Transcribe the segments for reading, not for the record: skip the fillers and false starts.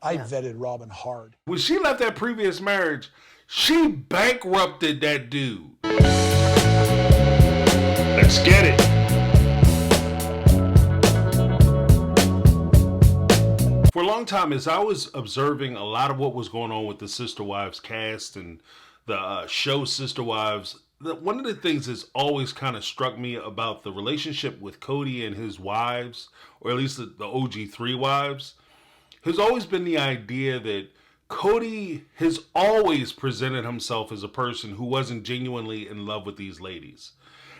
I vetted Robin hard. When she left that previous marriage, she bankrupted that dude. Let's get it. For a long time, as I was observing a lot of what was going on with the Sister Wives cast and the show Sister Wives, one of the things that's always kind of struck me about the relationship with Kody and his wives, or at least the OG3 wives, has always been the idea that Kody has always presented himself as a person who wasn't genuinely in love with these ladies.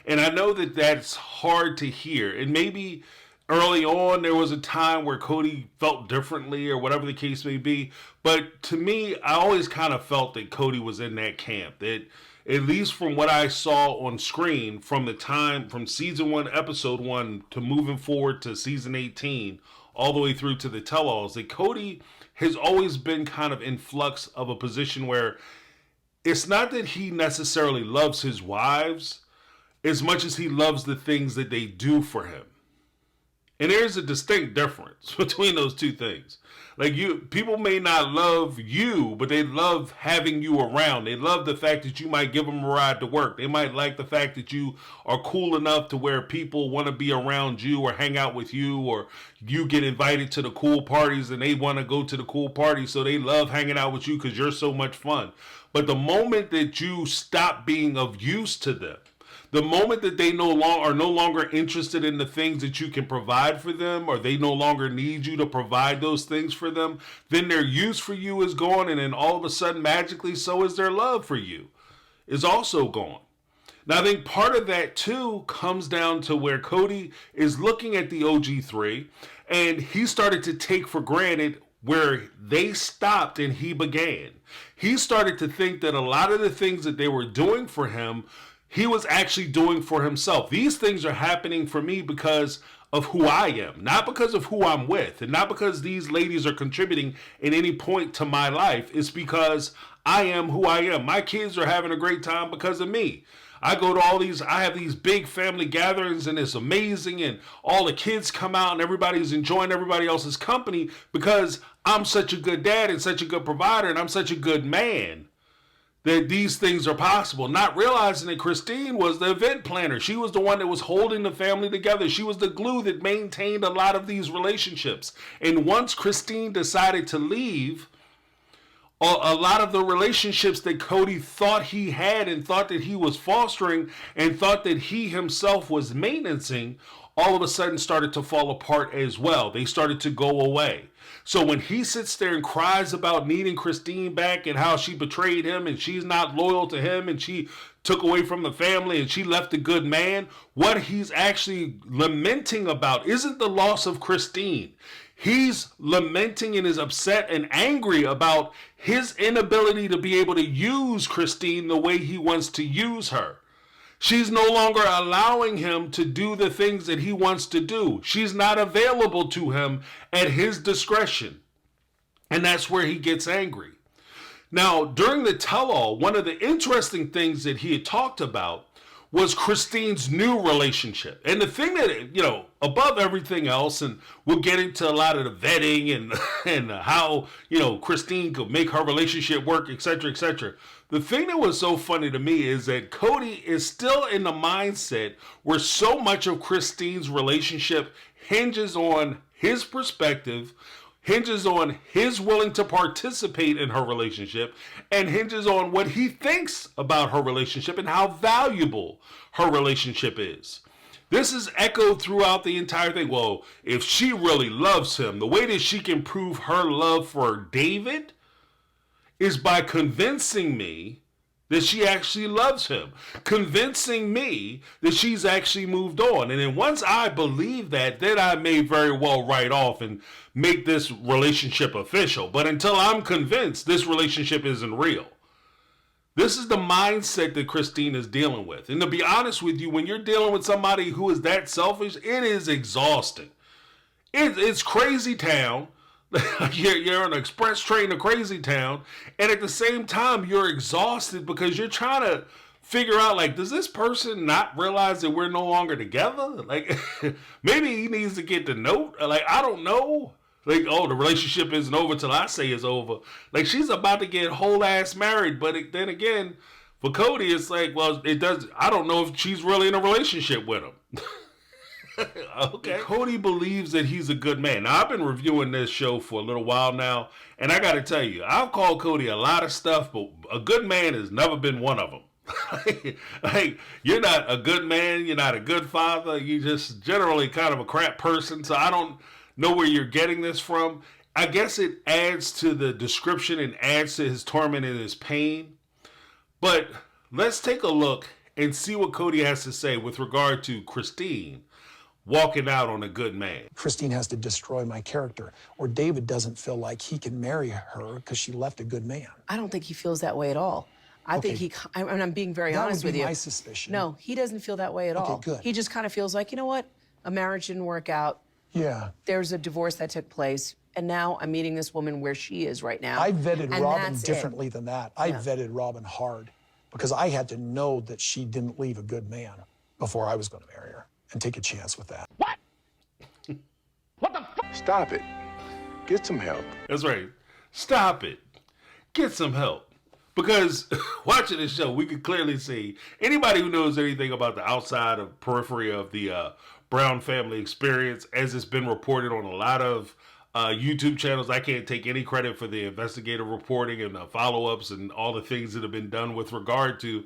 And I know that that's hard to hear. And maybe early on there was a time where Kody felt differently or whatever the case may be. But to me, I always kind of felt that Kody was in that camp. That at least from what I saw on screen from the time from season 1, episode 1 to moving forward to season 18, all the way through to the tell-alls, that Kody has always been kind of in flux of a position where it's not that he necessarily loves his wives as much as he loves the things that they do for him. And there's a distinct difference between those two things. Like, people may not love you, but they love having you around. They love the fact that you might give them a ride to work. They might like the fact that you are cool enough to where people want to be around you or hang out with you, or you get invited to the cool parties and they want to go to the cool parties, so they love hanging out with you because you're so much fun. But the moment that you stop being of use to them, the moment that they are no longer interested in the things that you can provide for them, or they no longer need you to provide those things for them, then their use for you is gone, and then all of a sudden, magically, so is their love for you is also gone. Now, I think part of that, too, comes down to where Kody is looking at the OG3, and he started to take for granted where they stopped and he began. He started to think that a lot of the things that they were doing for him, he was actually doing for himself. These things are happening for me because of who I am, not because of who I'm with, and not because these ladies are contributing at any point to my life. It's because I am who I am. My kids are having a great time because of me. I go to I have these big family gatherings and it's amazing, and all the kids come out and everybody's enjoying everybody else's company because I'm such a good dad and such a good provider and I'm such a good man. That these things are possible, not realizing that Christine was the event planner. She was the one that was holding the family together. She was the glue that maintained a lot of these relationships. And once Christine decided to leave, a lot of the relationships that Kody thought he had and thought that he was fostering and thought that he himself was maintaining, all of a sudden started to fall apart as well. They started to go away. So when he sits there and cries about needing Christine back and how she betrayed him and she's not loyal to him and she took away from the family and she left a good man, what he's actually lamenting about isn't the loss of Christine. He's lamenting and is upset and angry about his inability to be able to use Christine the way he wants to use her. She's no longer allowing him to do the things that he wants to do. She's not available to him at his discretion. And that's where he gets angry. Now, during the tell-all, one of the interesting things that he had talked about was Christine's new relationship. And the thing that, above everything else, and we'll get into a lot of the vetting and how, Christine could make her relationship work, etc., etc. The thing that was so funny to me is that Kody is still in the mindset where so much of Christine's relationship hinges on his perspective, hinges on his willing to participate in her relationship, and hinges on what he thinks about her relationship and how valuable her relationship is. This is echoed throughout the entire thing. Well, if she really loves him, the way that she can prove her love for David is by convincing me that she actually loves him, convincing me that she's actually moved on. And then once I believe that, then I may very well write off and make this relationship official. But until I'm convinced, this relationship isn't real. This is the mindset that Christine is dealing with. And to be honest with you, when you're dealing with somebody who is that selfish, it is exhausting. It's crazy town. You're on an express train to crazy town, and at the same time you're exhausted because you're trying to figure out, like, does this person not realize that we're no longer together? Like, maybe he needs to get the note. Like, I don't know. Like, oh, the relationship isn't over till I say it's over. Like, she's about to get whole ass married, but then again, for Kody, it's like, well, it does. I don't know if she's really in a relationship with him. Okay. Kody believes that he's a good man. Now, I've been reviewing this show for a little while now, and I got to tell you, I've called Kody a lot of stuff, but a good man has never been one of them. Like, you're not a good man, you're not a good father, you're just generally kind of a crap person, so I don't know where you're getting this from. I guess it adds to the description and adds to his torment and his pain. But let's take a look and see what Kody has to say with regard to Christine walking out on a good man. Christine has to destroy my character, or David doesn't feel like he can marry her because she left a good man. I don't think he feels that way at all. I think I'm being very honest with you. That would be my suspicion. No, he doesn't feel that way at all. Good. He just kind of feels like, you know what? A marriage didn't work out. Yeah. There's a divorce that took place, and now I'm meeting this woman where she is right now. I vetted Robin differently than that. I vetted Robin hard because I had to know that she didn't leave a good man before I was going to marry her and take a chance with that. What? What the fuck? Stop it. Get some help. That's right. Stop it. Get some help. Because watching this show, we could clearly see anybody who knows anything about the outside of periphery of the Brown family experience, as it's been reported on a lot of YouTube channels. I can't take any credit for the investigative reporting and the follow-ups and all the things that have been done with regard to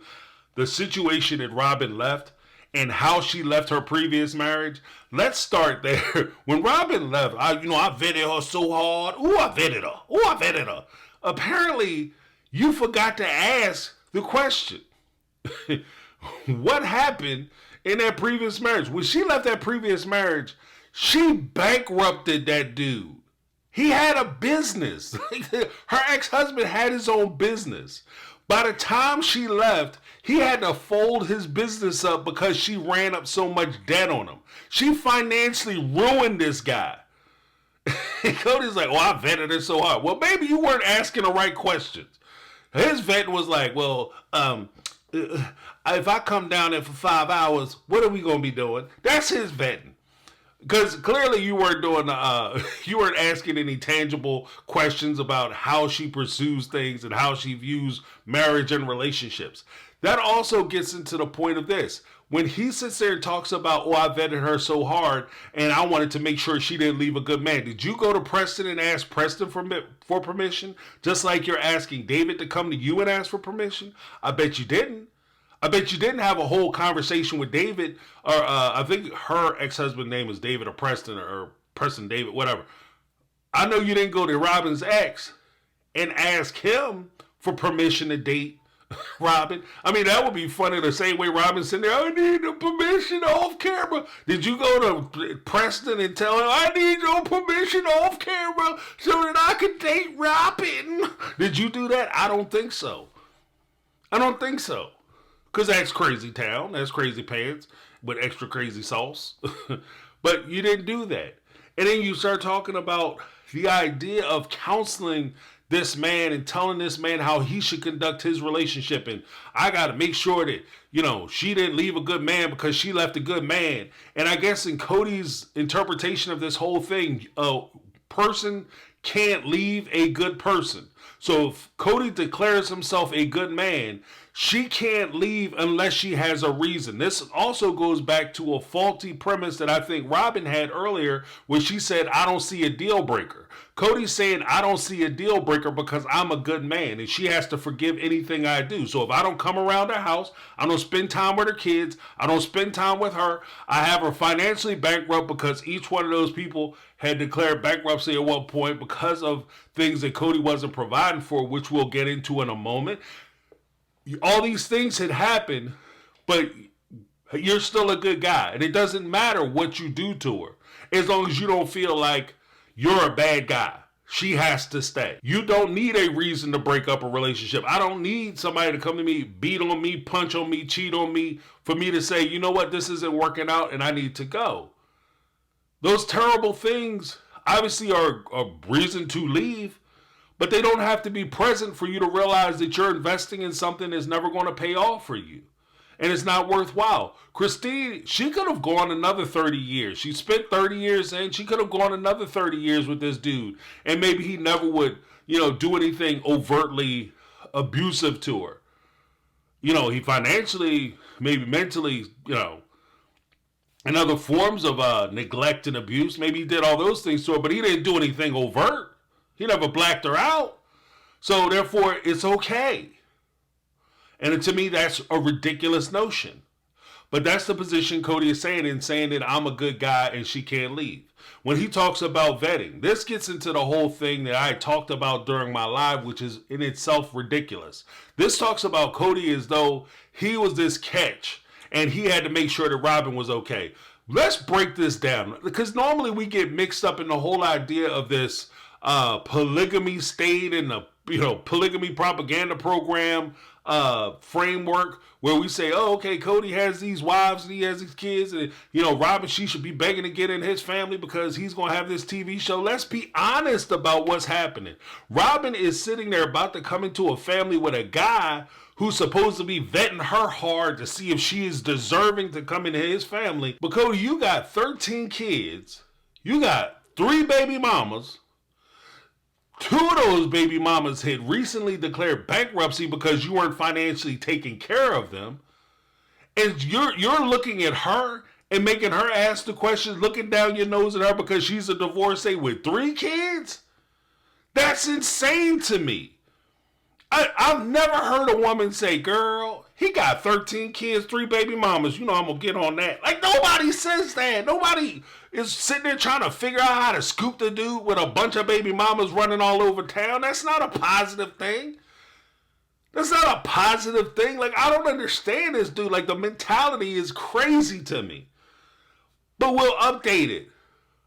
the situation that Robin left and how she left her previous marriage. Let's start there. When Robin left, I vetted her so hard. I vetted her. Apparently, you forgot to ask the question. What happened in that previous marriage? When she left that previous marriage, she bankrupted that dude. He had a business. Her ex-husband had his own business. By the time she left, he had to fold his business up because she ran up so much debt on him. She financially ruined this guy. Cody's like, I vetted her so hard. Well, maybe you weren't asking the right questions. His vet was like, well, if I come down there for 5 hours, what are we going to be doing? That's his vetting. Because clearly you weren't doing, you weren't asking any tangible questions about how she pursues things and how she views marriage and relationships. That also gets into the point of this. When he sits there and talks about, I vetted her so hard and I wanted to make sure she didn't leave a good man. Did you go to Preston and ask Preston for permission? Just like you're asking David to come to you and ask for permission? I bet you didn't. I bet you didn't have a whole conversation with David, or I think her ex-husband's name is David or Preston David, whatever. I know you didn't go to Robin's ex and ask him for permission to date Robin. I mean, that would be funny the same way Robin's sitting there, I need the permission off camera. Did you go to Preston and tell him, I need your permission off camera so that I can date Robin? Did you do that? I don't think so. Because that's crazy town. That's crazy pants with extra crazy sauce. But you didn't do that. And then you start talking about the idea of counseling this man and telling this man how he should conduct his relationship. And I got to make sure that, she didn't leave a good man because she left a good man. And I guess in Kody's interpretation of this whole thing, a person can't leave a good person. So if Kody declares himself a good man, she can't leave unless she has a reason. This also goes back to a faulty premise that I think Robin had earlier when she said, I don't see a deal breaker. Kody's saying, I don't see a deal breaker because I'm a good man and she has to forgive anything I do. So if I don't come around her house, I don't spend time with her kids, I don't spend time with her, I have her financially bankrupt because each one of those people had declared bankruptcy at one point because of things that Kody wasn't providing for, which we'll get into in a moment. All these things had happened, but you're still a good guy. And it doesn't matter what you do to her. As long as you don't feel like you're a bad guy. She has to stay. You don't need a reason to break up a relationship. I don't need somebody to come to me, beat on me, punch on me, cheat on me, for me to say, you know what, this isn't working out and I need to go. Those terrible things obviously are a reason to leave. But they don't have to be present for you to realize that you're investing in something that's never going to pay off for you. And it's not worthwhile. Christine, she could have gone another 30 years. She spent 30 years in. She could have gone another 30 years with this dude. And maybe he never would, do anything overtly abusive to her. He financially, maybe mentally, and other forms of neglect and abuse. Maybe he did all those things to her, but he didn't do anything overt. He never blacked her out. So therefore, it's okay. And to me, that's a ridiculous notion. But that's the position Kody is saying that I'm a good guy and she can't leave. When he talks about vetting, this gets into the whole thing that I talked about during my live, which is in itself ridiculous. This talks about Kody as though he was this catch and he had to make sure that Robin was okay. Let's break this down, because normally we get mixed up in the whole idea of this polygamy state and the polygamy propaganda program framework, where we say, oh, okay, Kody has these wives and he has these kids, and Robin, she should be begging to get in his family because he's going to have this TV show. Let's be honest about what's happening. Robin is sitting there about to come into a family with a guy who's supposed to be vetting her hard to see if she is deserving to come into his family. But Kody, you got 13 kids. You got 3 baby mamas. 2 of those baby mamas had recently declared bankruptcy because you weren't financially taking care of them. And you're looking at her and making her ask the questions, looking down your nose at her because she's a divorcee with 3 kids? That's insane to me. I've never heard a woman say, girl, he got 13 kids, 3 baby mamas. I'm going to get on that. Like, nobody says that. Nobody is sitting there trying to figure out how to scoop the dude with a bunch of baby mamas running all over town. That's not a positive thing. That's not a positive thing. Like, I don't understand this dude. Like, the mentality is crazy to me. But we'll update it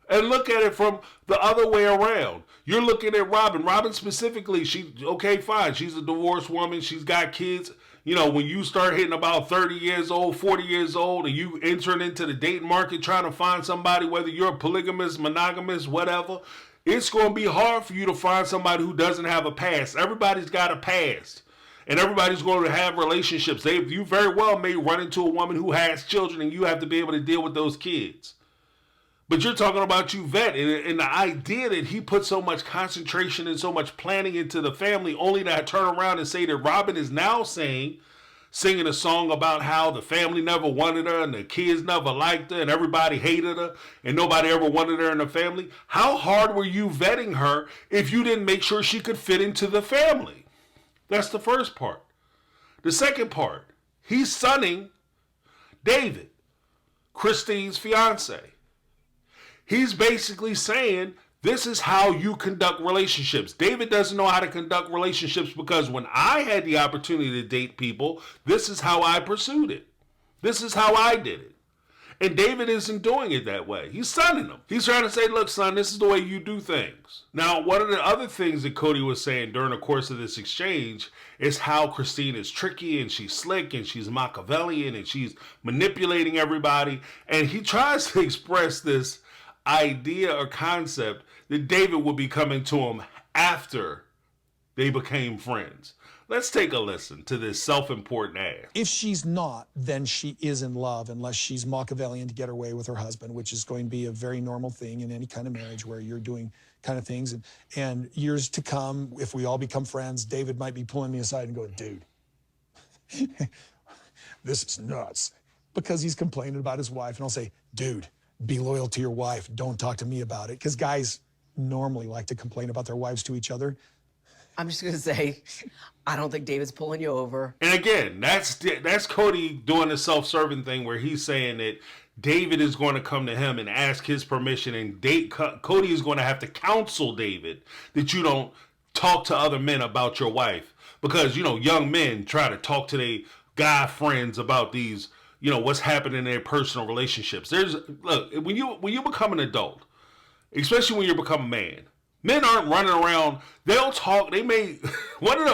and look at it from the other way around. You're looking at Robin. Robin specifically, okay, fine. She's a divorced woman. She's got kids. When you start hitting about 30 years old, 40 years old, and you entering into the dating market trying to find somebody, whether you're a polygamous, monogamous, whatever, it's going to be hard for you to find somebody who doesn't have a past. Everybody's got a past. And everybody's going to have relationships. You very well may run into a woman who has children, and you have to be able to deal with those kids. But you're talking about you vet, and the idea that he put so much concentration and so much planning into the family, only to turn around and say that Robin is now singing a song about how the family never wanted her and the kids never liked her and everybody hated her and nobody ever wanted her in the family. How hard were you vetting her if you didn't make sure she could fit into the family? That's the first part. The second part, he's sonning David, Christine's fiance. He's basically saying, this is how you conduct relationships. David doesn't know how to conduct relationships because when I had the opportunity to date people, this is how I pursued it. This is how I did it. And David isn't doing it that way. He's sonning them. He's trying to say, look, son, this is the way you do things. Now, one of the other things that Kody was saying during the course of this exchange is how Christine is tricky and she's slick and she's Machiavellian and she's manipulating everybody. And he tries to express this idea or concept that David would be coming to him after they became friends. Let's take a listen to this self-important ass. If she's not, then she is in love, unless she's Machiavellian to get her way with her husband, which is going to be a very normal thing in any kind of marriage where you're doing kind of things. And years to come, if we all become friends, David might be pulling me aside and going, dude, this is nuts. Because he's complaining about his wife. And I'll say, dude, be loyal to your wife. Don't talk to me about it. Because guys normally like to complain about their wives to each other. I'm just going to say, I don't think David's pulling you over. And again, that's Kody doing the self-serving thing where he's saying that David is going to come to him and ask his permission, and Kody is going to have to counsel David that you don't talk to other men about your wife. Because, young men try to talk to their guy friends about these, what's happening in their personal relationships. Look, when you become an adult, especially when you become a man, men aren't running around. They'll talk. They may. One of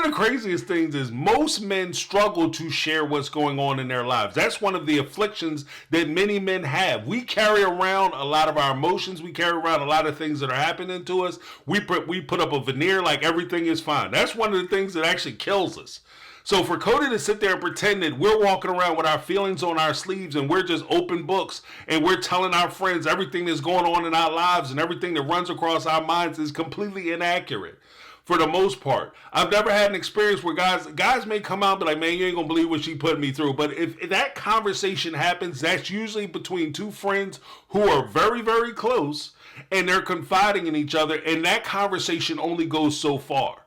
the craziest things is most men struggle to share what's going on in their lives. That's one of the afflictions that many men have. We carry around a lot of our emotions. We carry around a lot of things that are happening to us. We put up a veneer like everything is fine. That's one of the things that actually kills us. So for Kody to sit there and pretend that we're walking around with our feelings on our sleeves and we're just open books and we're telling our friends everything that's going on in our lives and everything that runs across our minds is completely inaccurate. For the most part, I've never had an experience where guys may come out and be like, man, you ain't gonna believe what she put me through. But if that conversation happens, that's usually between two friends who are very, very close and they're confiding in each other. And that conversation only goes so far.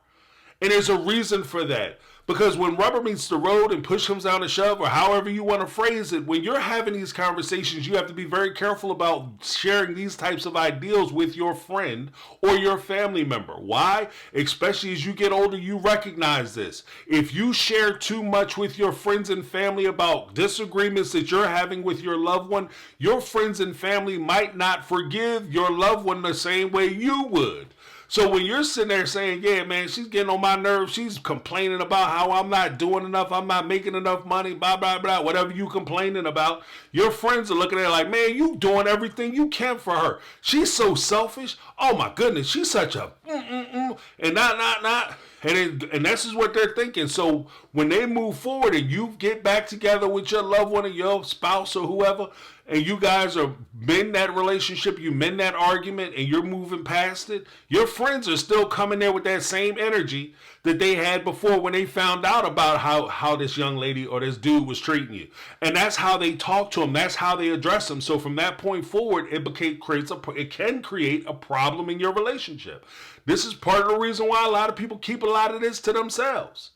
And there's a reason for that. Because when rubber meets the road and push comes down to shove, or however you want to phrase it, when you're having these conversations, you have to be very careful about sharing these types of ideals with your friend or your family member. Why? Especially as you get older, you recognize this. If you share too much with your friends and family about disagreements that you're having with your loved one, your friends and family might not forgive your loved one the same way you would. So when you're sitting there saying, yeah, man, she's getting on my nerves, she's complaining about how I'm not doing enough, I'm not making enough money, blah, blah, blah, whatever you complaining about, your friends are looking at it like, man, you doing everything you can for her. She's so selfish. Oh, my goodness, she's such a and not. And this is what they're thinking. So when they move forward and you get back together with your loved one or your spouse or whoever, and you guys are mend that relationship, you mend that argument, and you're moving past it, your friends are still coming there with that same energy that they had before when they found out about how this young lady or this dude was treating you. And that's how they talk to them. That's how they address them. So from that point forward, it can create a problem in your relationship. This is part of the reason why a lot of people keep a lot of this to themselves.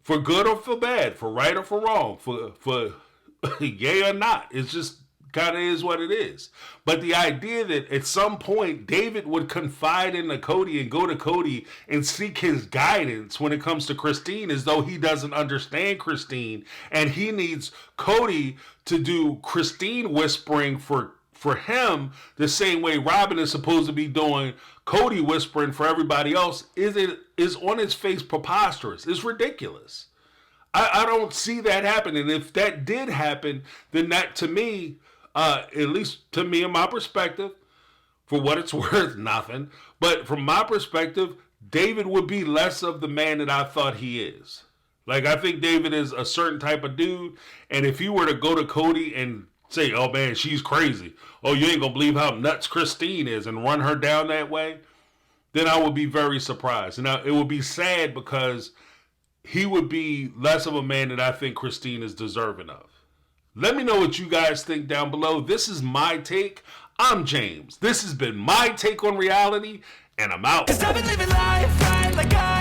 For good or for bad, for right or for wrong, for yay or not. It's just kind of is what it is. But the idea that at some point David would confide in Kody and go to Kody and seek his guidance when it comes to Christine, as though he doesn't understand Christine and he needs Kody to do Christine whispering for him the same way Robin is supposed to be doing Kody whispering for everybody else is on its face preposterous. It's ridiculous. I don't see that happening. If that did happen, then that to me, at least to me in my perspective, for what it's worth, nothing. But from my perspective, David would be less of the man that I thought he is. Like, I think David is a certain type of dude. And if he were to go to Kody and say, oh man, she's crazy. Oh, you ain't gonna believe how nuts Christine is, and run her down that way, then I would be very surprised. And it would be sad because he would be less of a man that I think Christine is deserving of. Let me know what you guys think down below. This is My Take. I'm James. This has been My Take on Reality, and I'm out. 'Cause I've been living life right like I